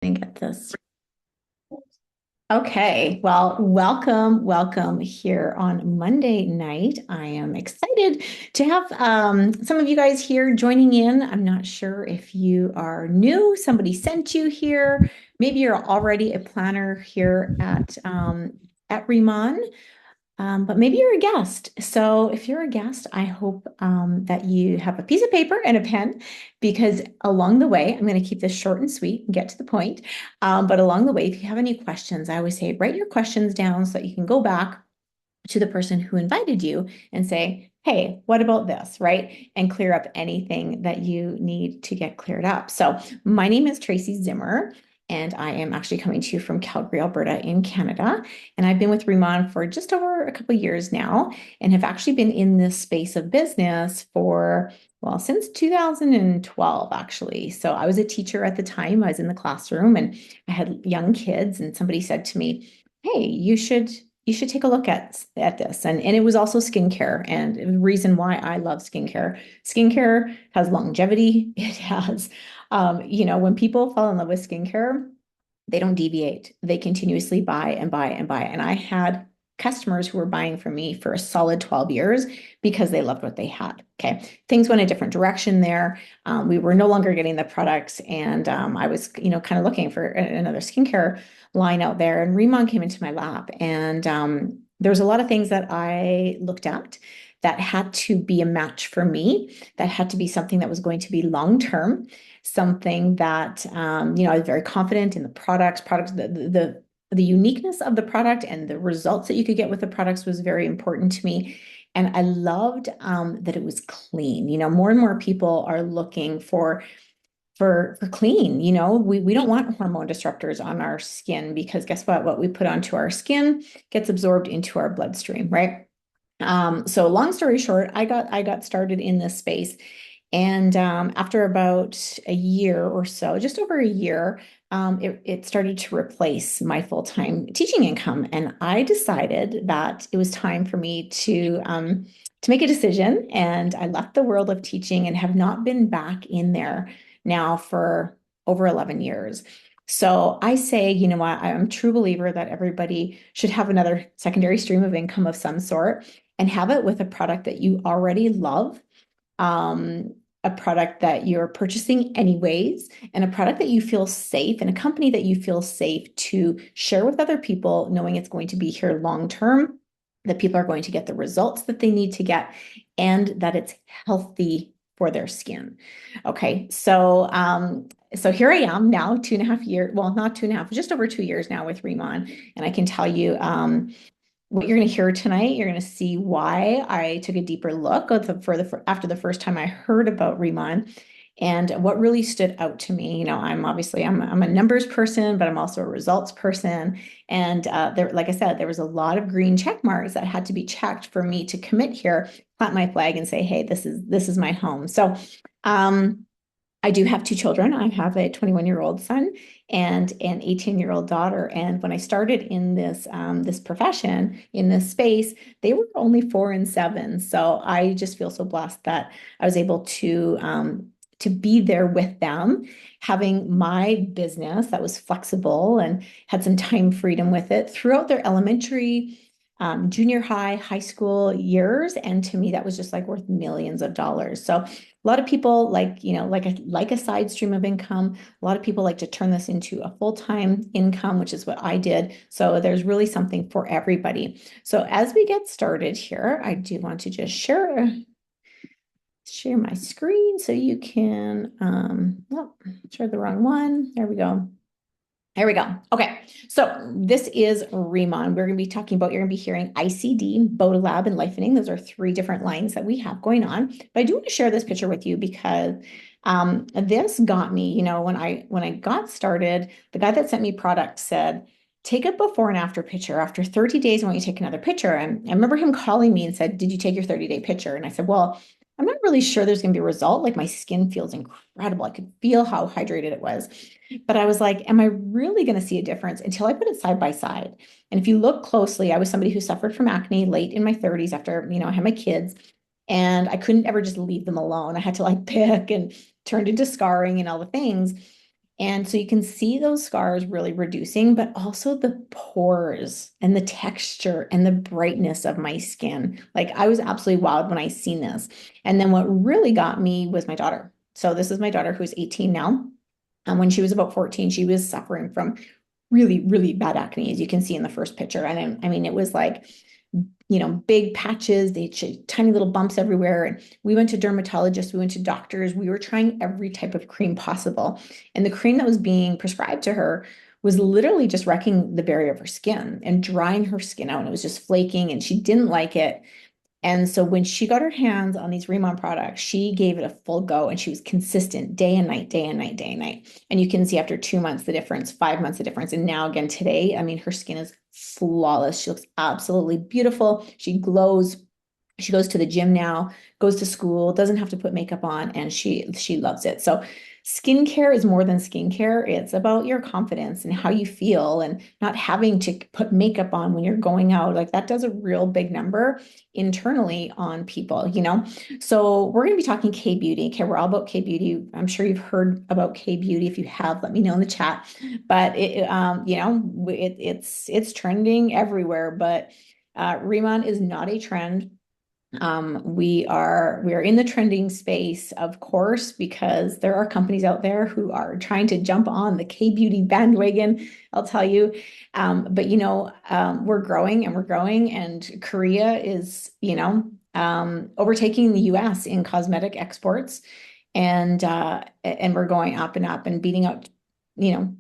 And get this. Okay, well, welcome here on Monday night. I am excited to have some of you guys here joining in. I'm not sure if you are new, somebody sent you here. Maybe you're already a planner here at Riman. But maybe you're a guest. So if you're a guest, I hope that you have a piece of paper and a pen because along the way, I'm going to keep this short and sweet and get to the point. But along the way, if you have any questions, I always say write your questions down so that you can go back to the person who invited you and say, hey, what about this, right? And clear up anything that you need to get cleared up. So my name is Tracy Zimmer. And I am actually coming to you from Calgary, Alberta in Canada. And I've been with Riman for just over a couple of years now and have actually been in this space of business for, well, since 2012, actually. So I was a teacher at the time. I was in the classroom and I had young kids, and somebody said to me, hey, you should take a look at this. And it was also skincare. And the reason why I love skincare has longevity. It has, when people fall in love with skincare, they don't deviate. They continuously buy and buy and buy. And I had customers who were buying from me for a solid 12 years because they loved what they had. Okay. Things went a different direction there. We were no longer getting the products. And I was, kind of looking for another skincare line out there. And Riman came into my lap. And there was a lot of things that I looked at that had to be a match for me, that had to be something that was going to be long term, something that I was very confident in the products, the uniqueness of the product and the results that you could get with the products was very important to me. And I loved that it was clean. More and more people are looking for clean. We don't want hormone disruptors on our skin because guess what? What we put onto our skin gets absorbed into our bloodstream, right? So long story short, I got started in this space, and after about a year or so, just over a year, it started to replace my full-time teaching income, and I decided that it was time for me to make a decision. And I left the world of teaching and have not been back in there now for over 11 years. So I say, you know what, I'm a true believer that everybody should have another secondary stream of income of some sort and have it with a product that you already love, a product that you're purchasing anyways, and a product that you feel safe and a company that you feel safe to share with other people, knowing it's going to be here long term, that people are going to get the results that they need to get, and that it's healthy for their skin. Okay, so here I am now, 2.5 years, well, not 2.5, just over 2 years now with Riman, and I can tell you, what you're going to hear tonight, you're going to see why I took a deeper look after the first time I heard about Riman and what really stood out to me. I'm a numbers person, but I'm also a results person. And there, like I said, there was a lot of green check marks that had to be checked for me to commit here, plant my flag, and say, hey, this is my home. So I do have two children. I have a 21-year-old son and an 18-year-old daughter. And when I started in this profession, in this space, they were only 4 and 7. So I just feel so blessed that I was able to be there with them, having my business that was flexible and had some time freedom with it throughout their elementary, junior high school years. And to me, that was just like worth millions of dollars. So a lot of people like a side stream of income. A lot of people like to turn this into a full-time income, which is what I did. So there's really something for everybody. So as we get started here, I do want to just share my screen so you can, share the wrong one. There we go. There we go. Okay, so this is Riman. We're going to be talking about, you're going to be hearing ICD, Bodalab, and Lifening. Those are three different lines that we have going on. But I do want to share this picture with you because this got me, when I got started, the guy that sent me product said, take a before and after picture. After 30 days, I want you to take another picture. And I remember him calling me and said, did you take your 30-day picture? And I said, well, I'm not really sure there's going to be a result. Like my skin feels incredible. I could feel how hydrated it was. But I was like, am I really going to see a difference until I put it side by side? And if you look closely, I was somebody who suffered from acne late in my 30s after, I had my kids, and I couldn't ever just leave them alone. I had to like pick and turned into scarring and all the things. And so you can see those scars really reducing, but also the pores and the texture and the brightness of my skin. Like I was absolutely wowed when I seen this. And then what really got me was my daughter. So this is my daughter who's 18 now. And when she was about 14, she was suffering from really, really bad acne, as you can see in the first picture. And I mean, it was like, big patches, they had tiny little bumps everywhere. And we went to dermatologists, we went to doctors, we were trying every type of cream possible. And the cream that was being prescribed to her was literally just wrecking the barrier of her skin and drying her skin out. And it was just flaking, and she didn't like it. And so when she got her hands on these Riman products, she gave it a full go, and she was consistent day and night, day and night, day and night. And you can see after 2 months the difference, 5 months the difference. And now again today, I mean, her skin is flawless. She looks absolutely beautiful. She glows. She goes to the gym now, goes to school, doesn't have to put makeup on, and she loves it. So skincare is more than skincare. It's about your confidence and how you feel, and not having to put makeup on when you're going out. Like that does a real big number internally on people. So we're going to be talking K-beauty. Okay, we're all about K-beauty. I'm sure you've heard about K-beauty. If you have, let me know in the chat. But it's trending everywhere. But Riman is not a trend. We are in the trending space, of course, because there are companies out there who are trying to jump on the K-beauty bandwagon, I'll tell you. But we're growing and we're growing, and Korea is, overtaking the US in cosmetic exports, and we're going up and up and beating out,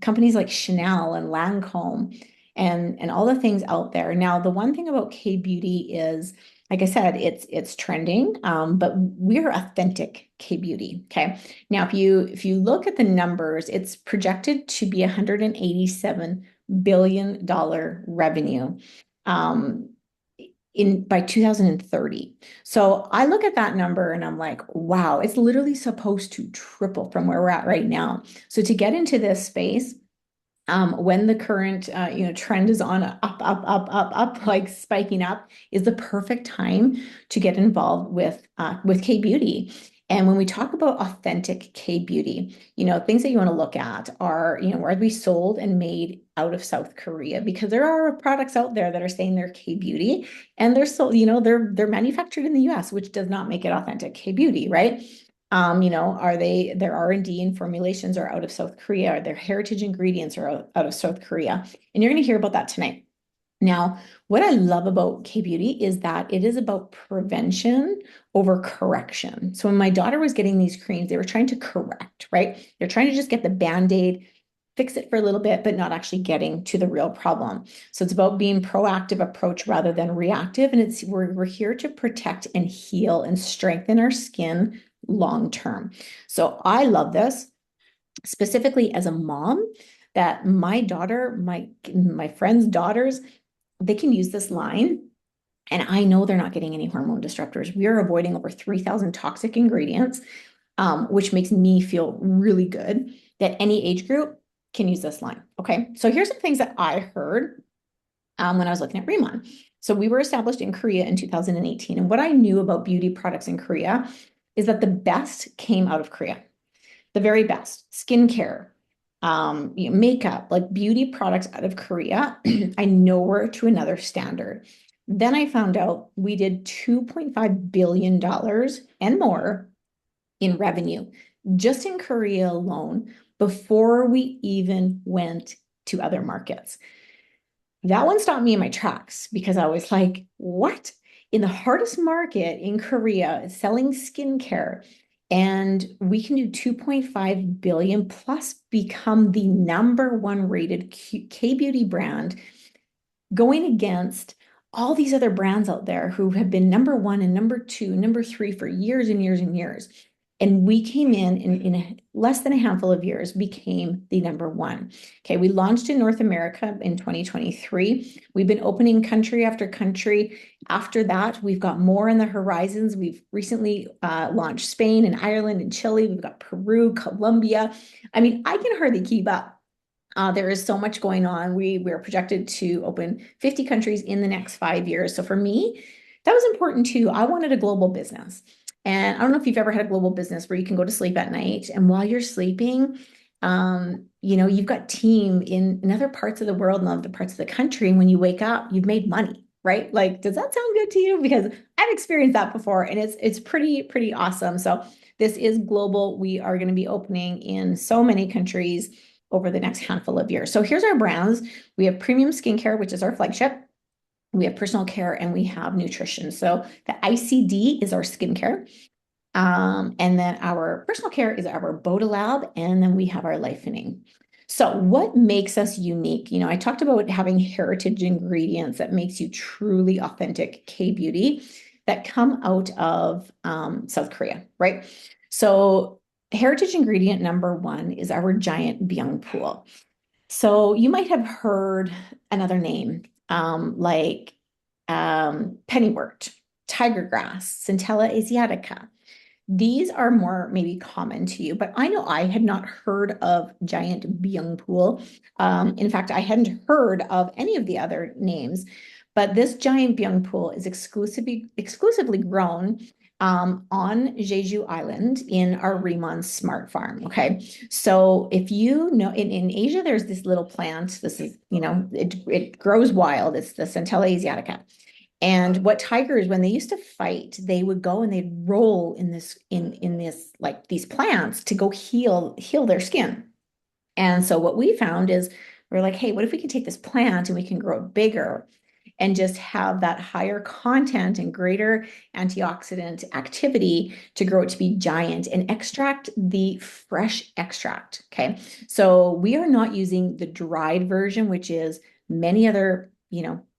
companies like Chanel and Lancome and all the things out there. Now, the one thing about K-beauty is, like I said, it's trending, but we're authentic K-beauty. Okay. Now, if you look at the numbers, it's projected to be $187 billion revenue in by 2030. So I look at that number and I'm like, wow, it's literally supposed to triple from where we're at right now. So to get into this space, when the current trend is on up, like spiking up, is the perfect time to get involved with K-beauty. And when we talk about authentic K-beauty, things that you want to look at are, are we sold and made out of South Korea? Because there are products out there that are saying they're K-beauty, and they're sold, they're manufactured in the US, which does not make it authentic K-beauty, right? Are their R&D and formulations are out of South Korea, or their heritage ingredients are out of South Korea. And you're going to hear about that tonight. Now, what I love about K-beauty is that it is about prevention over correction. So when my daughter was getting these creams, they were trying to correct, right? They're trying to just get the Band-Aid, fix it for a little bit, but not actually getting to the real problem. So it's about being proactive approach rather than reactive. And we're here to protect and heal and strengthen our skin long term. So I love this, specifically as a mom, that my daughter, my friends' daughters, they can use this line. And I know they're not getting any hormone disruptors. We are avoiding over 3,000 toxic ingredients, which makes me feel really good that any age group can use this line. Okay, so here's some things that I heard when I was looking at Riman. So we were established in Korea in 2018. And what I knew about beauty products in Korea is that the best came out of Korea. The very best. Skincare, makeup, like beauty products out of Korea, I know we're to another standard. Then I found out we did $2.5 billion and more in revenue just in Korea alone before we even went to other markets. That one stopped me in my tracks, because I was like, what? In the hardest market in Korea, selling skincare, and we can do 2.5 billion plus become the number one rated K-beauty brand, going against all these other brands out there who have been number one and number two, number three for years and years and years. And we came in less than a handful of years, became the number one. Okay, we launched in North America in 2023. We've been opening country after country. After that, we've got more on the horizons. We've recently launched Spain and Ireland and Chile. We've got Peru, Colombia. I mean, I can hardly keep up. There is so much going on. We're projected to open 50 countries in the next 5 years. So for me, that was important too. I wanted a global business. And I don't know if you've ever had a global business where you can go to sleep at night, and while you're sleeping, you've got team in other parts of the world and other parts of the country. And when you wake up, you've made money, right? Like, does that sound good to you? Because I've experienced that before and it's pretty awesome. So this is global. We are going to be opening in so many countries over the next handful of years. So here's our brands. We have premium skincare, which is our flagship. We have personal care and we have nutrition. So the ICD is our skincare. And then our personal care is our Boda Lab, and then we have our Lifening. So what makes us unique? I talked about having heritage ingredients that makes you truly authentic K-beauty that come out of South Korea, right? So heritage ingredient number one is our giant byung pool. So you might have heard another name like pennywort, tiger grass, centella asiatica. These are more maybe common to you, but I know I had not heard of giant byung pool. In fact, I hadn't heard of any of the other names, but this giant byung pool is exclusively grown on Jeju Island in our Riman Smart Farm. Okay. So if you know in Asia, there's this little plant. This is, it grows wild. It's the Centella asiatica. And what tigers, when they used to fight, they would go and they'd roll in this like these plants to go heal their skin. And so what we found is we're like, hey, what if we can take this plant and we can grow it bigger and just have that higher content and greater antioxidant activity to grow it to be giant and extract the fresh extract. Okay. So we are not using the dried version, which is many other,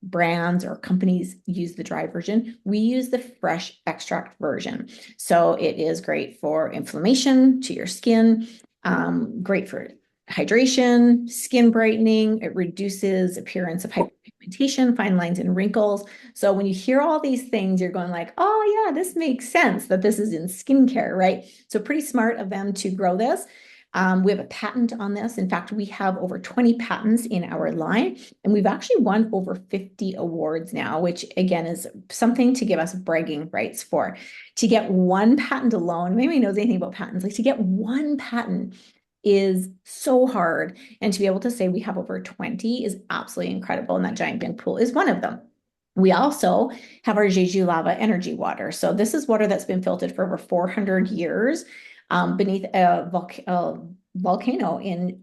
brands or companies use the dry version. We use the fresh extract version. So it is great for inflammation to your skin, great for hydration, skin brightening. It reduces appearance of hyperpigmentation, fine lines and wrinkles. So when you hear all these things, you're going like, oh yeah, this makes sense that this is in skincare, right? So pretty smart of them to grow this. We have a patent on this. In fact, we have over 20 patents in our line, and we've actually won over 50 awards now, which again is something to give us bragging rights for. To get one patent alone, maybe knows anything about patents, like to get one patent is so hard. And to be able to say we have over 20 is absolutely incredible. And that giant big pool is one of them. We also have our Jeju lava energy water. So this is water that's been filtered for over 400 years beneath a volcano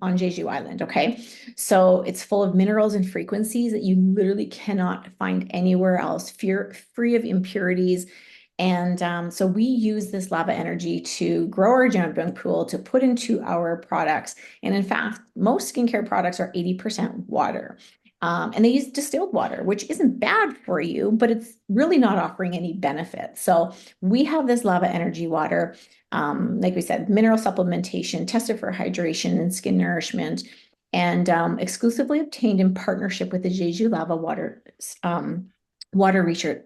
on Jeju Island. Okay. So it's full of minerals and frequencies that you literally cannot find anywhere else, free of impurities. And so we use this lava energy to grow our giant pool to put into our products. And in fact, most skincare products are 80% water. And they use distilled water, which isn't bad for you, but it's really not offering any benefit. So we have this lava energy water, like we said, mineral supplementation, tested for hydration and skin nourishment, and exclusively obtained in partnership with the Jeju Lava Water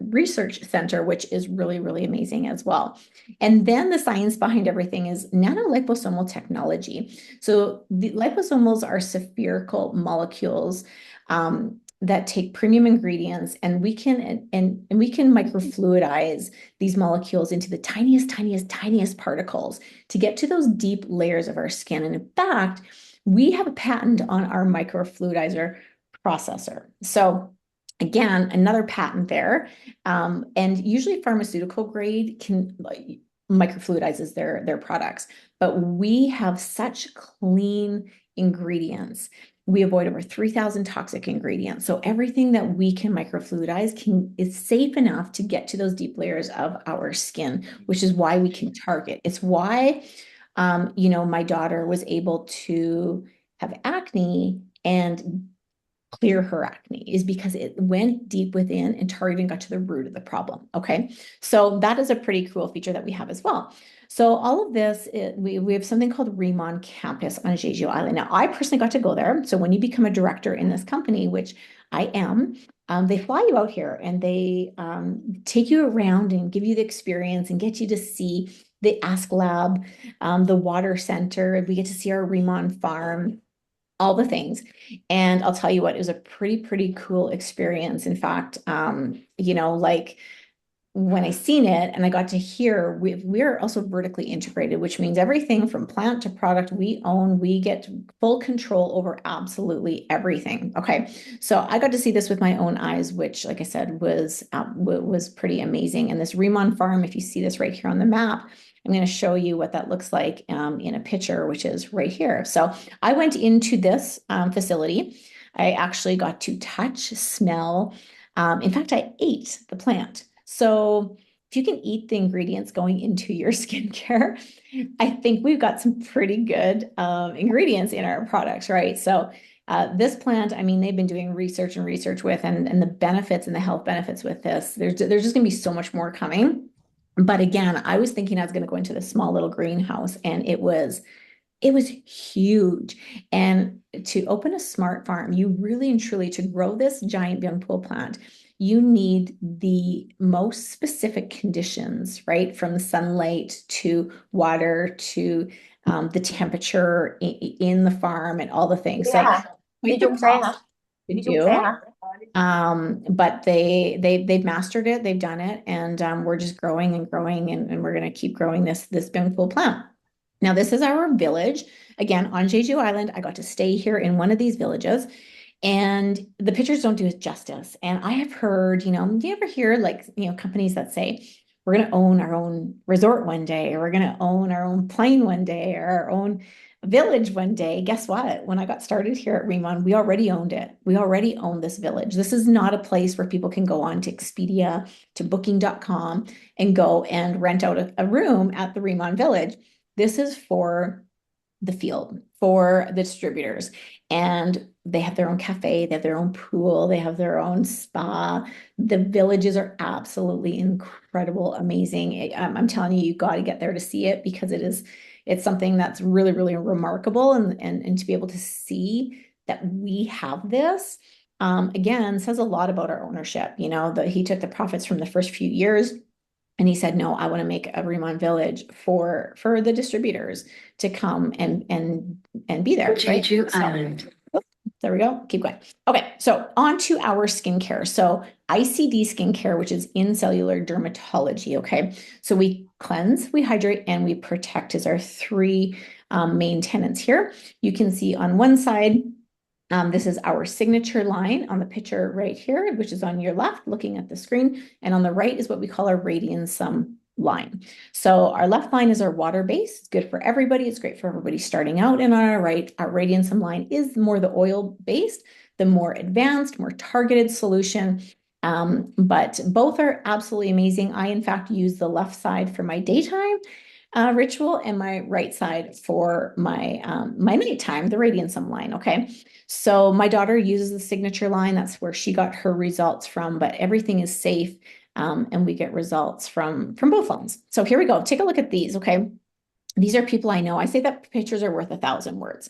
Research Center, which is really, really amazing as well. And then the science behind everything is nanoliposomal technology. So the liposomals are spherical molecules that take premium ingredients, and we can microfluidize these molecules into the tiniest particles to get to those deep layers of our skin. And in fact, we have a patent on our microfluidizer processor. So again, another patent there. And usually pharmaceutical grade can microfluidizes their products, but we have such clean ingredients. We avoid over 3,000 toxic ingredients. So everything that we can microfluidize is safe enough to get to those deep layers of our skin, which is why we can target. It's why, my daughter was able to have acne and clear her acne, is because it went deep within and targeted and got to the root of the problem. Okay. So that is a pretty cool feature that we have as well. So all of this, we have something called Riman Campus on Jeju Island. Now, I personally got to go there. So when you become a director in this company, which I am, they fly you out here and they take you around and give you the experience and get you to see the Ask Lab, the water center. We get to see our Riman farm, all the things. And I'll tell you what, it was a pretty cool experience. In fact, like when I seen it and I got to hear, we're also vertically integrated, which means everything from plant to product we own, we get full control over absolutely everything. Okay, so I got to see this with my own eyes, which, like I said, was pretty amazing. And this Riman farm, if you see this right here on the map, I'm going to show you what that looks like in a picture, which is right here. So I went into this facility. I actually got to touch, smell. In fact, I ate the plant. So if you can eat the ingredients going into your skincare, I think we've got some pretty good ingredients in our products, right? So this plant, I mean, they've been doing research and research with, and the benefits and the health benefits with this. There's just going to be so much more coming. But again, I was thinking I was going to go into this small little greenhouse, and it was huge. And to open a smart farm, you really and truly, to grow this giant young pool plant, you need the most specific conditions, right? From sunlight to water to the temperature in the farm and all the things. So hả? Đi quite the chung xe hả? process to Đi chung xe do. hả? But they've mastered it, they've done it, and we're just growing and growing, and we're going to keep growing this young pool plant. Now, this is our village. Again, on Jeju Island, I got to stay here in one of these villages, and the pictures don't do it justice. And I have heard, do you ever hear like, companies that say, we're going to own our own resort one day, or we're going to own our own plane one day, or our own village one day? Guess what? When I got started here at Riman, we already owned it. We already owned this village. This is not a place where people can go on to Expedia, to booking.com, and go and rent out a room at the Riman village. This is for the field, for the distributors. And they have their own cafe, they have their own pool, they have their own spa. The villages are absolutely incredible, amazing. I'm telling you, you got to get there to see it, because it's something that's really, really remarkable. And to be able to see that we have this, again, says a lot about our ownership. That he took the profits from the first few years, and he said, no, I want to make a Remon Village for the distributors to come and be there, right? Jeju So Island. there we go. Keep going. Okay, so on to our skincare. So ICD skincare, which is in cellular dermatology. Okay, so we cleanse, we hydrate, and we protect is our three main tenets here. You can see on one side, this is our signature line on the picture right here, which is on your left, looking at the screen. And on the right is what we call our Radiansum line. So our left line is our water base. It's good for everybody. It's great for everybody starting out. And on our right, our Radiansum line is more the oil based, the more advanced, more targeted solution. But both are absolutely amazing. I, in fact, use the left side for my daytime ritual, and my right side for my nighttime, the Radiansum line. Okay. So my daughter uses the signature line. That's where she got her results from, but everything is safe. And we get results from both lines. So here we go. Take a look at these. Okay. These are people I know. I say that pictures are worth 1,000 words.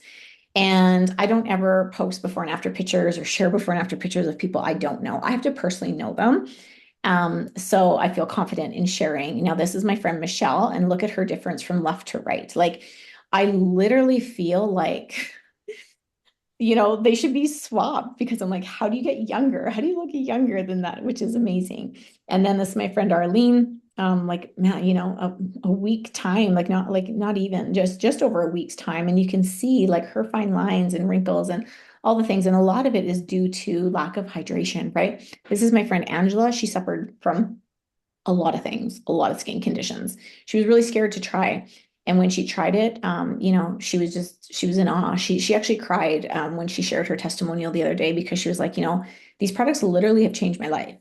And I don't ever post before and after pictures or share before and after pictures of people I don't know. I have to personally know them. So I feel confident in sharing. Now, this is my friend Michelle, and look at her difference from left to right. Like, I literally feel like they should be swapped, because I'm like, how do you get younger? How do you look younger than that? Which is amazing. And then this is my friend Arlene, like, man, a week time, not even just over a week's time. And you can see like her fine lines and wrinkles and all the things. And a lot of it is due to lack of hydration, right? This is my friend Angela. She suffered from a lot of things, a lot of skin conditions. She was really scared to try. And when she tried it, she was in awe. She actually cried when she shared her testimonial the other day, because she was like, these products literally have changed my life.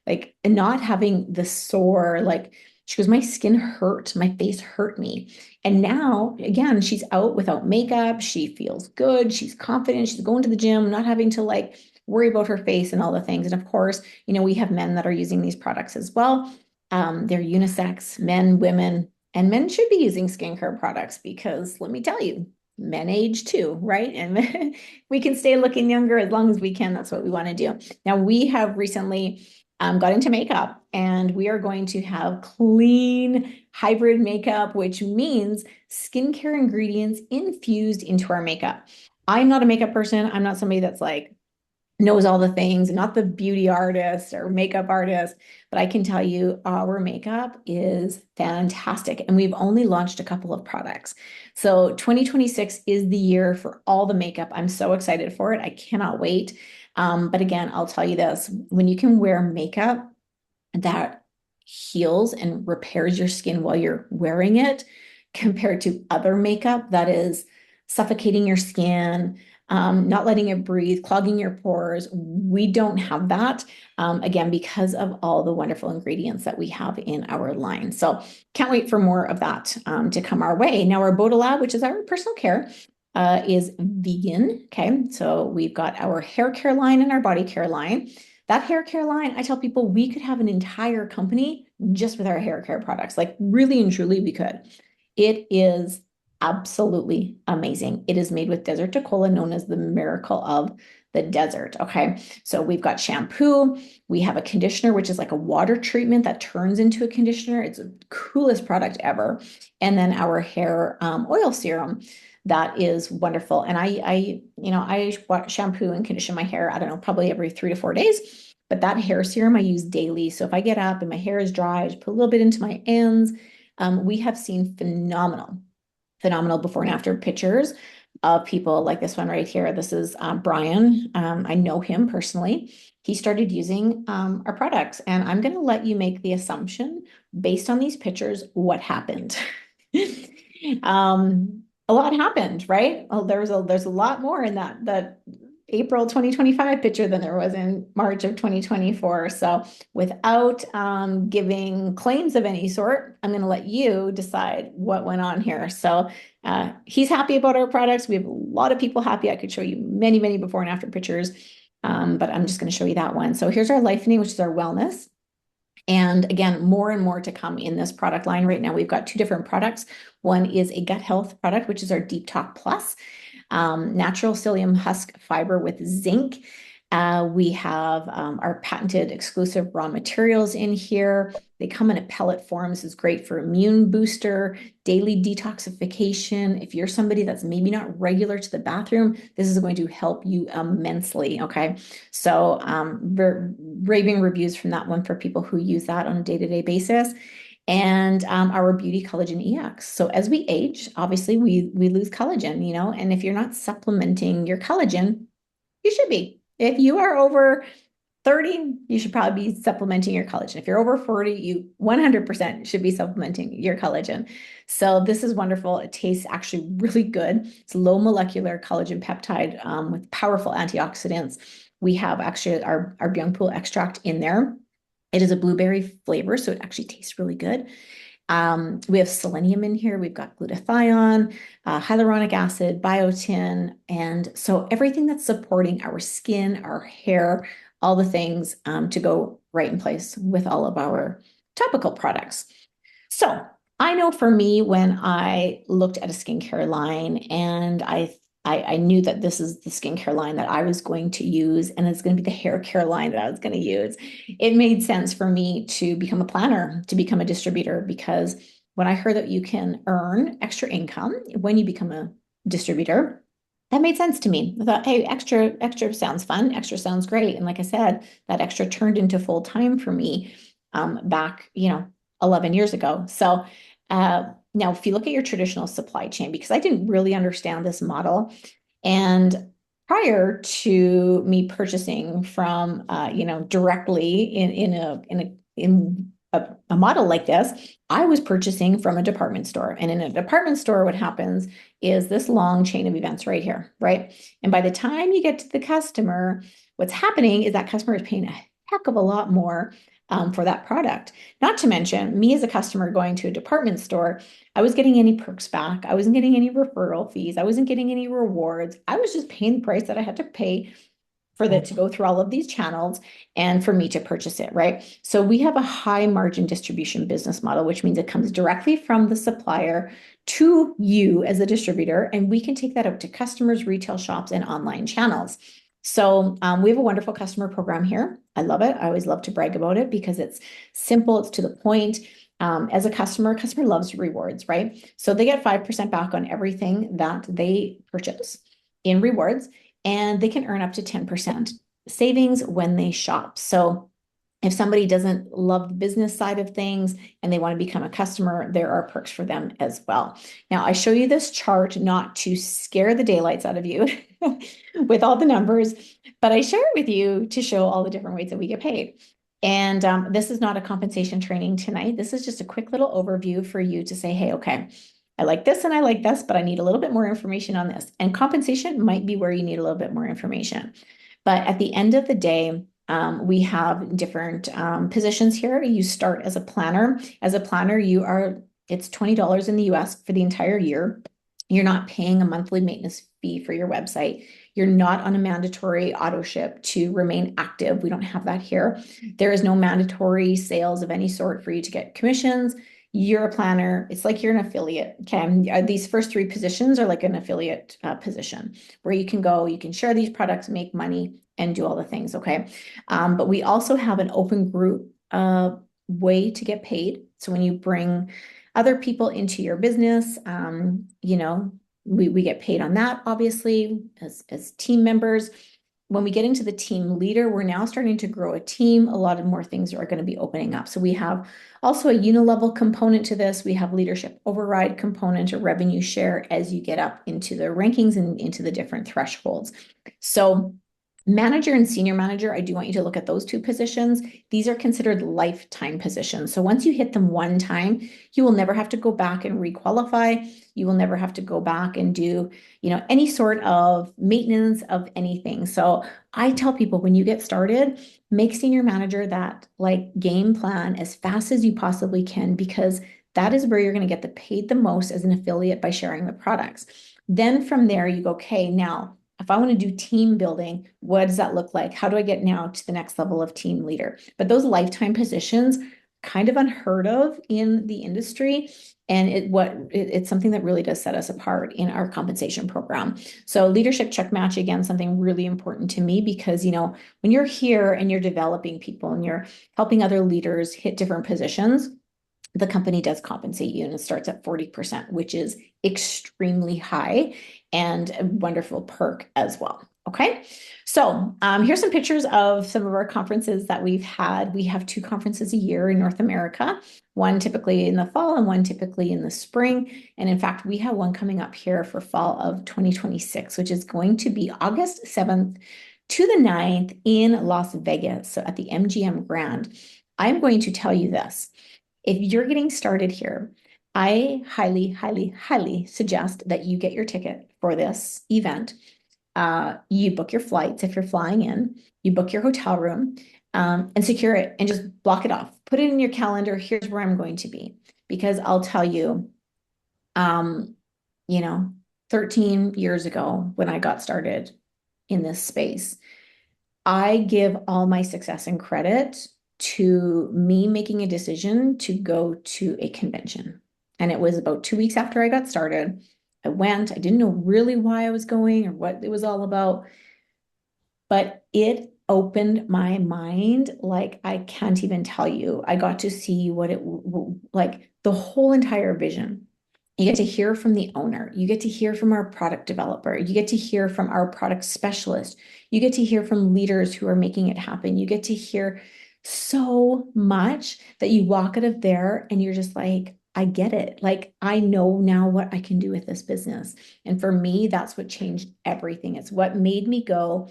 Like, and not having the sore, like, she goes, my skin hurt, my face hurt me. And now, again, she's out without makeup. She feels good. She's confident. She's going to the gym, not having to like worry about her face and all the things. And of course, we have men that are using these products as well. They're unisex, men, women, and men should be using skincare products, because let me tell you, men age too, right? And we can stay looking younger as long as we can. That's what we want to do. Now, we have recently got into makeup, and we are going to have clean hybrid makeup, which means skincare ingredients infused into our makeup. I'm not a makeup person. I'm not somebody that's like, knows all the things, not the beauty artist or makeup artist, but I can tell you our makeup is fantastic. And we've only launched a couple of products. So 2026 is the year for all the makeup. I'm so excited for it. I cannot wait. But again, I'll tell you this, when you can wear makeup that heals and repairs your skin while you're wearing it compared to other makeup that is suffocating your skin, not letting it breathe, clogging your pores. We don't have that, again, because of all the wonderful ingredients that we have in our line. So can't wait for more of that to come our way. Now, our Boda Lab, which is our personal care, is vegan. Okay, so we've got our hair care line and our body care line. That hair care line, I tell people we could have an entire company just with our hair care products. Like really and truly, we could. It is absolutely amazing. It is made with desert cola, known as the miracle of the desert. Okay. So we've got shampoo. We have a conditioner, which is like a water treatment that turns into a conditioner. It's the coolest product ever. And then our hair oil serum. That is wonderful. And I shampoo and condition my hair, I don't know, probably every 3 to 4 days. But that hair serum I use daily. So if I get up and my hair is dry, I just put a little bit into my ends. We have seen phenomenal before and after pictures of people like this one right here. This is Brian. I know him personally. He started using our products, and I'm going to let you make the assumption based on these pictures what happened. A lot happened, right? Well, there's a lot more in that April 2025 picture than there was in March of 2024. So without giving claims of any sort, I'm going to let you decide what went on here. So he's happy about our products. We have a lot of people happy. I could show you many, many before and after pictures, but I'm just going to show you that one. So here's our Lifening, which is our wellness. And again, more and more to come in this product line. Right now, we've got two different products. One is a gut health product, which is our Deep Talk Plus, natural psyllium husk fiber with zinc. We have our patented exclusive raw materials in here. They come in a pellet form. This is great for immune booster, daily detoxification. If you're somebody that's maybe not regular to the bathroom, this is going to help you immensely. Okay. So raving reviews from that one for people who use that on a day-to-day basis. And our Beauty Collagen EX. So as we age, obviously we lose collagen, and if you're not supplementing your collagen, you should be. If you are over 30, you should probably be supplementing your collagen. If you're over 40, you 100% should be supplementing your collagen. So this is wonderful. It tastes actually really good. It's low molecular collagen peptide with powerful antioxidants. We have actually our Byung Pool extract in there. It is a blueberry flavor, so it actually tastes really good. We have selenium in here. We've got glutathione, hyaluronic acid, biotin, and so everything that's supporting our skin, our hair, all the things to go right in place with all of our topical products. So I know for me, when I looked at a skincare line and I knew that this is the skincare line that I was going to use, and it's going to be the hair care line that I was going to use. It made sense for me to become a planner, to become a distributor, because when I heard that you can earn extra income when you become a distributor, that made sense to me. I thought, hey, extra sounds fun. Extra sounds great. And like I said, that extra turned into full time for me back, 11 years ago. So now, if you look at your traditional supply chain, because I didn't really understand this model, and prior to me purchasing from, directly in a model like this, I was purchasing from a department store. And in a department store, what happens is this long chain of events right here, right? And by the time you get to the customer, what's happening is that customer is paying a heck of a lot more for that product. Not to mention, me as a customer going to a department store, I was getting any perks back. I wasn't getting any referral fees. I wasn't getting any rewards. I was just paying the price that I had to pay for that to go through all of these channels and for me to purchase it, right? So we have a high margin distribution business model, which means it comes directly from the supplier to you as a distributor, and we can take that out to customers, retail shops, and online channels. So we have a wonderful customer program here. I love it. I always love to brag about it because it's simple, it's to the point. As a customer loves rewards, right? So they get 5% back on everything that they purchase in rewards, and they can earn up to 10% savings when they shop. So if somebody doesn't love the business side of things and they want to become a customer, there are perks for them as well. Now, I show you this chart not to scare the daylights out of you with all the numbers, but I share it with you to show all the different ways that we get paid. And this is not a compensation training tonight. This is just a quick little overview for you to say, hey, okay, I like this and I like this, but I need a little bit more information on this. And compensation might be where you need a little bit more information. But at the end of the day, we have different positions here. You start as a planner. As a planner, it's $20 in the US for the entire year. You're not paying a monthly maintenance fee for your website. You're not on a mandatory auto ship to remain active. We don't have that here. There is no mandatory sales of any sort for you to get commissions. You're a planner. It's like you're an affiliate. Okay. These first three positions are like an affiliate position where you can go, you can share these products, make money, and do all the things. Okay. But we also have an open group way to get paid. So when you bring other people into your business, we get paid on that, obviously, as team members. When we get into the team leader, we're now starting to grow a team. A lot of more things are going to be opening up. So we have also a unilevel component to this. We have leadership override component or revenue share as you get up into the rankings and into the different thresholds. So manager and senior manager, I do want you to look at those two positions. These are considered lifetime positions. So once you hit them one time, you will never have to go back and requalify. You will never have to go back and do, any sort of maintenance of anything. So I tell people when you get started, make senior manager that game plan as fast as you possibly can, because that is where you're going to get paid the most as an affiliate by sharing the products. Then from there, you go, okay, now if I want to do team building, what does that look like? How do I get now to the next level of team leader? But those lifetime positions, kind of unheard of in the industry. And it's something that really does set us apart in our compensation program. So leadership check match, again, something really important to me because, when you're here and you're developing people and you're helping other leaders hit different positions, the company does compensate you and it starts at 40%, which is extremely high and a wonderful perk as well. Okay, so here's some pictures of some of our conferences that we've had. We have 2 conferences a year in North America, one typically in the fall and one typically in the spring. And in fact, we have one coming up here for fall of 2026, which is going to be August 7th to the 9th in Las Vegas, so at the MGM Grand. I'm going to tell you this. If you're getting started here, I highly, highly, highly suggest that you get your ticket for this event. You book your flights if you're flying in, you book your hotel room, and secure it and just block it off. Put it in your calendar. Here's where I'm going to be. Because I'll tell you, 13 years ago when I got started in this space, I give all my success and credit to me making a decision to go to a convention. And it was about 2 weeks after I got started. I went, I didn't know really why I was going or what it was all about, but it opened my mind like I can't even tell you. I got to see what it like the whole entire vision. You get to hear from the owner. You get to hear from our product developer. You get to hear from our product specialist. You get to hear from leaders who are making it happen. You get to hear so much that you walk out of there and you're just like, I get it. Like, I know now what I can do with this business. And for me, that's what changed everything. It's what made me go,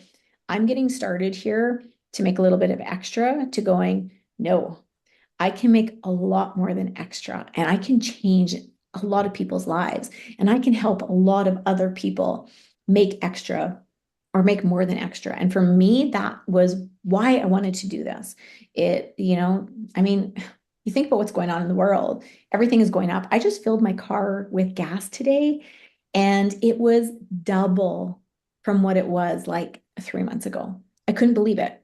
I'm getting started here to make a little bit of extra to going, no, I can make a lot more than extra and I can change a lot of people's lives and I can help a lot of other people make extra or make more than extra. And for me, that was why I wanted to do this. You think about what's going on in the world, everything is going up. I just filled my car with gas today and it was double from what it was like 3 months ago. I couldn't believe it.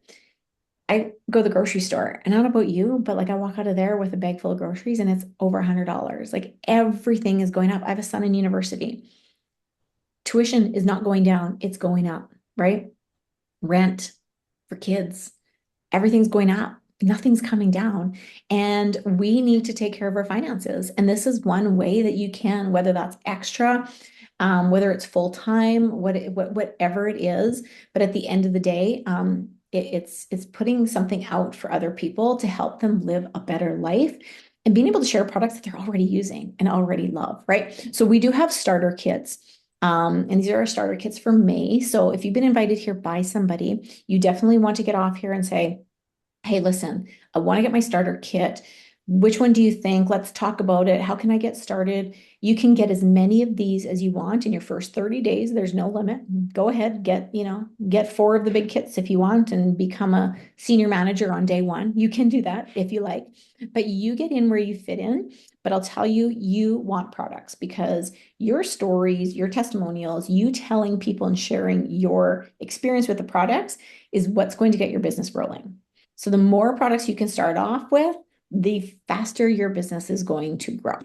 I go to the grocery store and I don't know about you, but I walk out of there with a bag full of groceries and it's over $100. Like everything is going up. I have a son in university. Tuition is not going down. It's going up, right? Rent for kids, everything's going up. Nothing's coming down. And we need to take care of our finances. And this is one way that you can, whether that's extra, whether it's full time, whatever it is. But at the end of the day, it's putting something out for other people to help them live a better life and being able to share products that they're already using and already love, right? So we do have starter kits. And these are our starter kits for May. So if you've been invited here by somebody, you definitely want to get off here and say, hey, listen, I want to get my starter kit. Which one do you think? Let's talk about it. How can I get started? You can get as many of these as you want in your first 30 days. There's no limit. Go ahead, get 4 of the big kits if you want and become a senior manager on day 1. You can do that if you like, but you get in where you fit in. But I'll tell you, you want products because your stories, your testimonials, you telling people and sharing your experience with the products is what's going to get your business rolling. So the more products you can start off with, the faster your business is going to grow.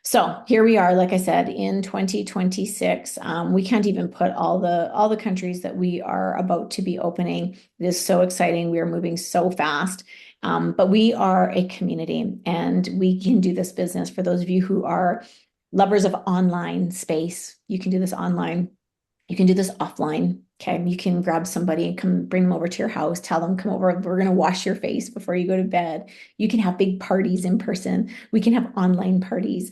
So here we are, like I said, in 2026. We can't even put all the countries that we are about to be opening. It is so exciting. We are moving so fast. But we are a community and we can do this business for those of you who are lovers of online space. You can do this online. You can do this offline. Okay. You can grab somebody and come bring them over to your house, tell them, come over, we're going to wash your face before you go to bed. You can have big parties in person. We can have online parties.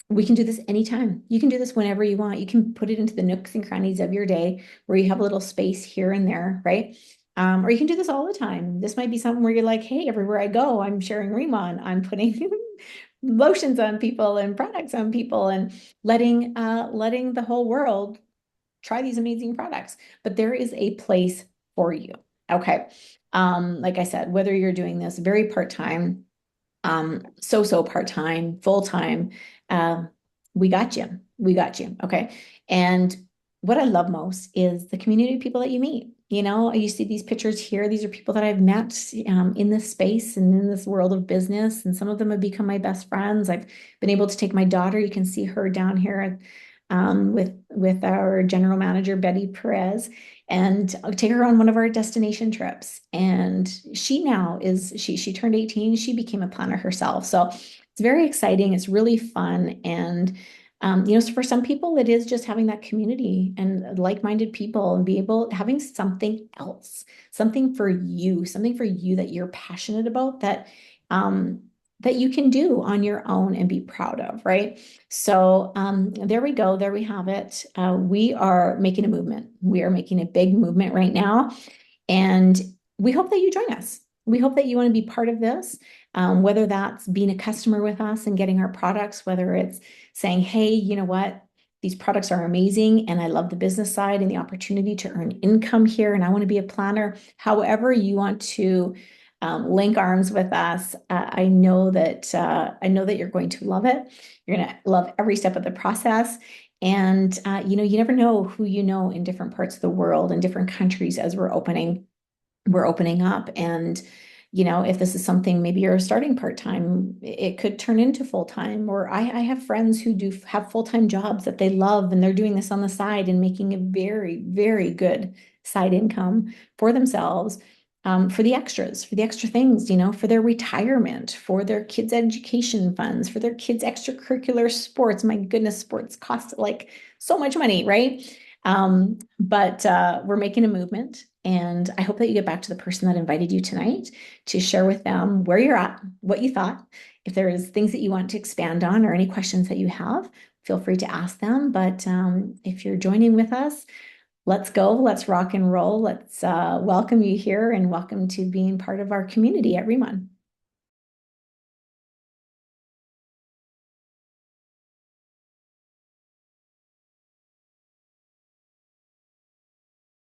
We can do this anytime. You can do this whenever you want. You can put it into the nooks and crannies of your day where you have a little space here and there, right? Or you can do this all the time. This might be something where you're like, hey, everywhere I go, I'm sharing Riman. I'm putting lotions on people and products on people and letting the whole world try these amazing products, but there is a place for you. Okay. Like I said, whether you're doing this very part-time, so part-time, full-time, um, we got you. We got you. Okay. And what I love most is the community of people that you meet. You see these pictures here. These are people that I've met in this space and in this world of business. And some of them have become my best friends. I've been able to take my daughter. You can see her down here with our general manager, Betty Perez, and I'll take her on one of our destination trips. And she turned 18. She became a planner herself. So it's very exciting. It's really fun. And so for some people, it is just having that community and like-minded people and having something for you that you're passionate about that you can do on your own and be proud of, right? So there we go. There we have it. We are making a movement. We are making a big movement right now. And we hope that you join us. We hope that you want to be part of this, whether that's being a customer with us and getting our products, whether it's saying, hey, you know what? These products are amazing and I love the business side and the opportunity to earn income here and I want to be a planner. However you want to link arms with us. I know that you're going to love it. You're going to love every step of the process. And you never know who you know in different parts of the world and different countries as we're opening up. And if this is something, maybe you're starting part-time, it could turn into full-time. Or I have friends who do have full-time jobs that they love, and they're doing this on the side and making a very, very good side income for themselves, for the extras, for the extra things, for their retirement, for their kids' education funds, for their kids' extracurricular sports. My goodness, sports cost like so much money, right? But we're making a movement. And I hope that you get back to the person that invited you tonight to share with them where you're at, what you thought. If there is things that you want to expand on or any questions that you have, feel free to ask them. But if you're joining with us, let's go, let's rock and roll. Let's welcome you here and welcome to being part of our community at Riman.